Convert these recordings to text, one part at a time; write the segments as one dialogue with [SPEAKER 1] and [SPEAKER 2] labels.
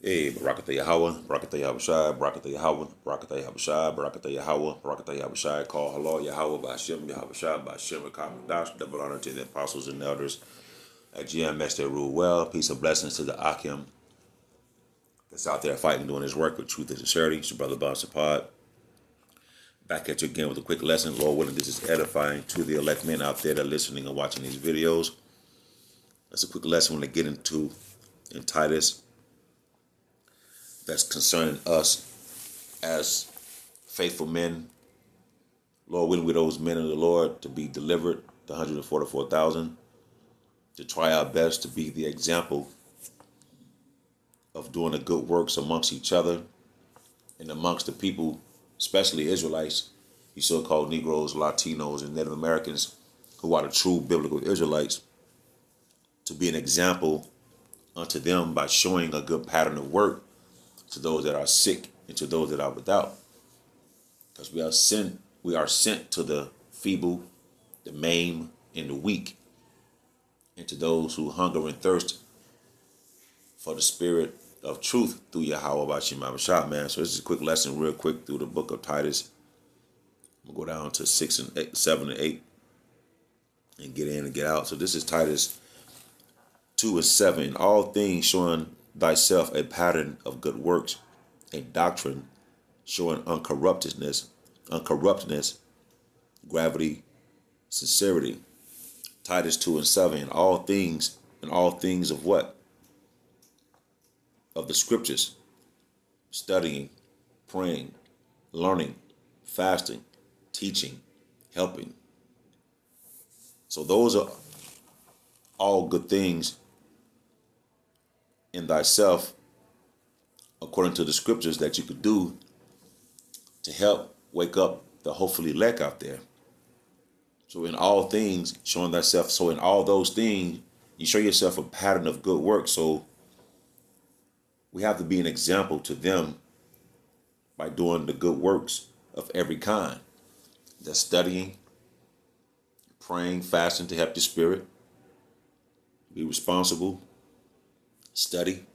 [SPEAKER 1] Hey, Barakatah Yahweh, Barakatah Yahushai, Barakatah Yahweh, Barakatah Yahushai, Barakatah Yahweh, Barakatah Yahushai, call hello Yahweh, Ba'ashem, Yahushai, Ba'ashem, Kamadash, double honor to the apostles and elders at GMS that rule well. Peace and blessings to the Akim that's out there fighting, doing his work with truth and sincerity. It's your brother Bob Sapad. Back at you again with a quick lesson. Lord willing, this is edifying to the elect men out there that are listening and watching these videos. That's a quick lesson we're going to get into in Titus that's concerning us as faithful men, Lord willing, with those men of the Lord to be delivered, the 144,000, to try our best to be the example of doing the good works amongst each other and amongst the people, especially Israelites, you so-called Negroes, Latinos, and Native Americans who are the true biblical Israelites, to be an example unto them by showing a good pattern of work to those that are sick and to those that are without. Because we are sent to the feeble, the maimed, and the weak, and to those who hunger and thirst for the spirit of truth through Yahweh Bashim Abishah, man. So this is a quick lesson, real quick, through the book of Titus. We'll go down to 7 and 8, and get in and get out. So this is Titus 2 and 7. In all things showing thyself a pattern of good works, a doctrine showing uncorruptedness, gravity, sincerity. Titus 2 and 7. In all things of what? Of the scriptures, studying, praying, learning, fasting, teaching, helping. So those are all good things in thyself, according to the scriptures, that you could do to help wake up the hopefully elect out there. So in all things, showing thyself. So in all those things, you show yourself a pattern of good work. So we have to be an example to them by doing the good works of every kind. That's studying, praying, fasting to help your spirit. Be responsible. Study.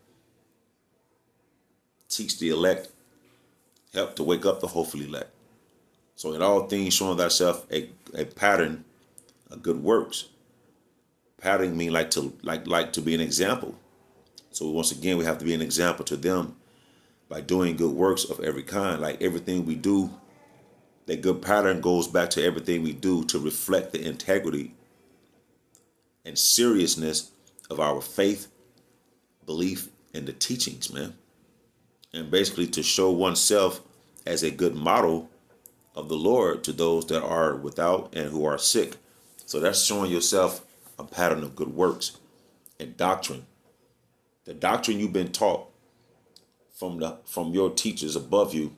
[SPEAKER 1] Teach the elect. Help to wake up the hopefully elect. So in all things, showing thyself a pattern of good works. Pattern mean like to be an example. So once again, we have to be an example to them by doing good works of every kind. Like everything we do, that good pattern goes back to everything we do to reflect the integrity and seriousness of our faith, belief, and the teachings, man. And basically to show oneself as a good model of the Lord to those that are without and who are sick. So that's showing yourself a pattern of good works and doctrine. The doctrine you've been taught from your teachers above you,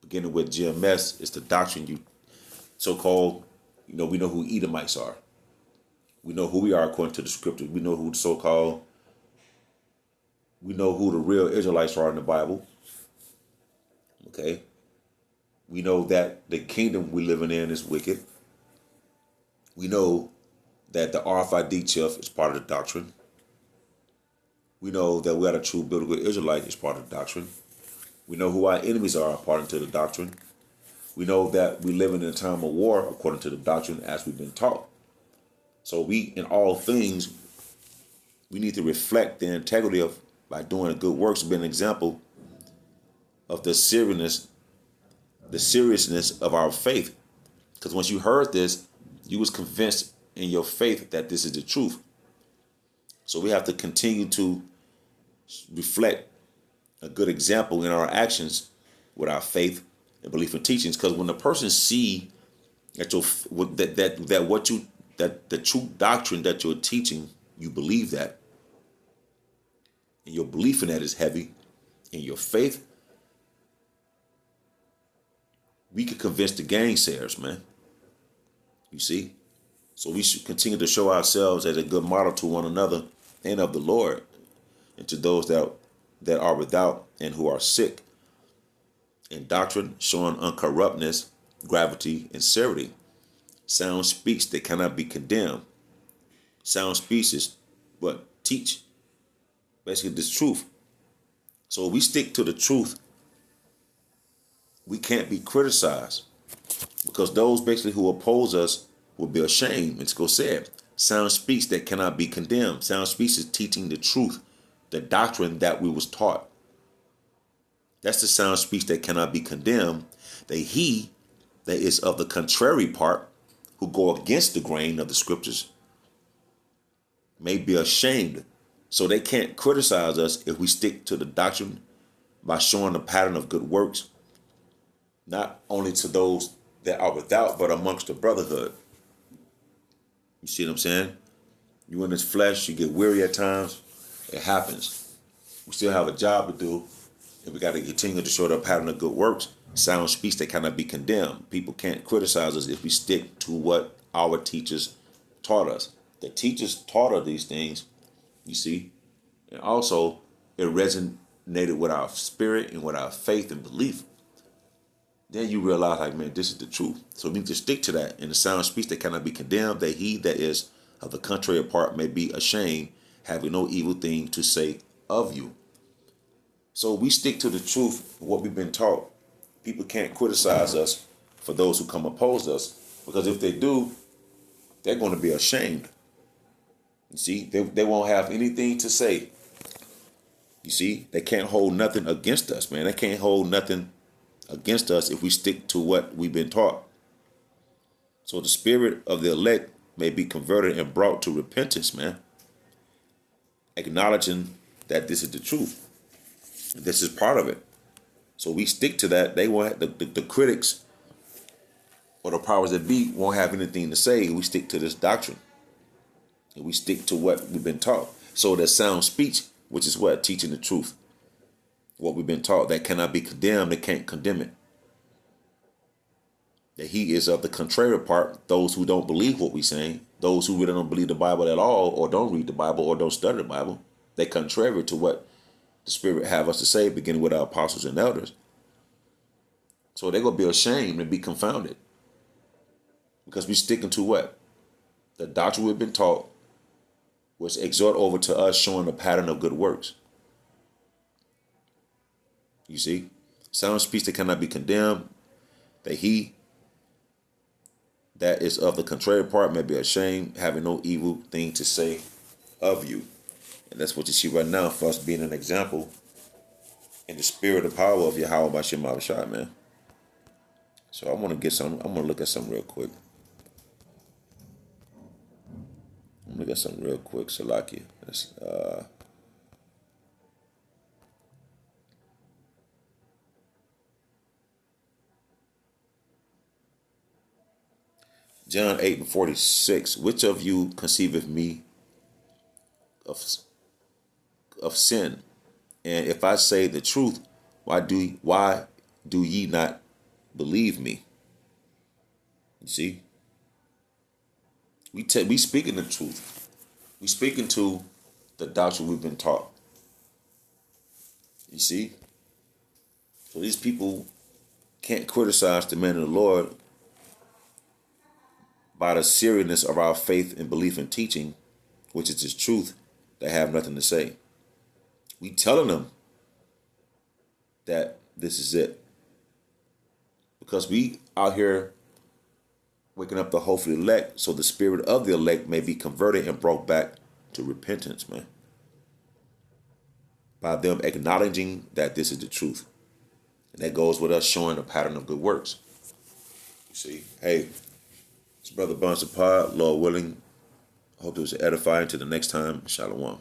[SPEAKER 1] beginning with GMS, is the doctrine you so-called, we know who Edomites are. We know who we are according to the scriptures. We know who we know who the real Israelites are in the Bible. Okay? We know that the kingdom we're living in is wicked. We know that the RFID chip is part of the doctrine. We know that we are a true biblical Israelite is part of the doctrine. We know who our enemies are according to the doctrine. We know that we live in a time of war according to the doctrine as we've been taught. So we, in all things, we need to reflect the integrity of, by doing the good works, be an example of the seriousness of our faith. Because once you heard this, you was convinced in your faith that this is the truth. So we have to continue to reflect a good example in our actions with our faith and belief and teachings. Because when the person see that the true doctrine that you're teaching, you believe that, and your belief in that is heavy, and your faith, we could convince the gainsayers, man. You see? So we should continue to show ourselves as a good model to one another and of the Lord, and to those that are without and who are sick. In doctrine, showing uncorruptness, gravity, and sincerity. Sound speech that cannot be condemned. Sound speech is what? Teach. Basically, this truth. So we stick to the truth. We can't be criticized because those basically who oppose us will be ashamed. It's go said, sound speech that cannot be condemned. Sound speech is teaching the truth, the doctrine that we was taught. That's the sound speech that cannot be condemned. That he that is of the contrary part, who go against the grain of the scriptures, may be ashamed. So they can't criticize us if we stick to the doctrine by showing a pattern of good works, not only to those that are without, but amongst the brotherhood. You see what I'm saying? You in this flesh, you get weary at times. It happens. We still have a job to do, and we got to continue to show the pattern of good works. Sound speech that cannot be condemned. People can't criticize us if we stick to what our teachers taught us. The teachers taught us these things, you see, and also it resonated with our spirit and with our faith and belief. Then you realize, like, man, this is the truth. So we need to stick to that. In the sound speech that cannot be condemned, that he that is of the contrary part may be ashamed, having no evil thing to say of you. So we stick to the truth, what we've been taught. People can't criticize us for those who come oppose us, because if they do, they're going to be ashamed. You see, they won't have anything to say. You see, they can't hold nothing against us, man. They can't hold nothing against us if we stick to what we've been taught. So the spirit of the elect may be converted and brought to repentance, man. Acknowledging that this is the truth. This is part of it. So we stick to that. They won't have, the critics or the powers that be won't have anything to say. We stick to this doctrine. And we stick to what we've been taught. So that sound speech, which is what? Teaching the truth. What we've been taught, that cannot be condemned, they can't condemn it. That he is of the contrary part, those who don't believe what we're saying, those who really don't believe the Bible at all, or don't read the Bible, or don't study the Bible. They contrary to what the Spirit have us to say, beginning with our apostles and elders. So they're going to be ashamed and be confounded. Because we're sticking to what? The doctrine we've been taught, was exhort over to us, showing a pattern of good works. You see? Sound speech that cannot be condemned, that he that is of the contrary part may be ashamed, having no evil thing to say of you. And that's what you see right now, for us being an example in the spirit and power of Yahweh Bashem Abishai, man. So I'm going to look at something real quick. I'm going to look at something real quick, Salakia. John 8:46. Which of you conceiveth me of sin? And if I say the truth, why do ye not believe me? You see? We speaking the truth. We speaking to the doctrine we've been taught. You see? So these people can't criticize the man of the Lord by the seriousness of our faith and belief and teaching, which is his truth. They have nothing to say. We telling them that this is it. Because we out here waking up the hopeful elect, so the spirit of the elect may be converted and brought back to repentance, man. By them acknowledging that this is the truth. And that goes with us showing a pattern of good works. You see, hey, it's Brother Bonsa Pod, Lord willing. I hope it was edifying. Till the next time, Shalom.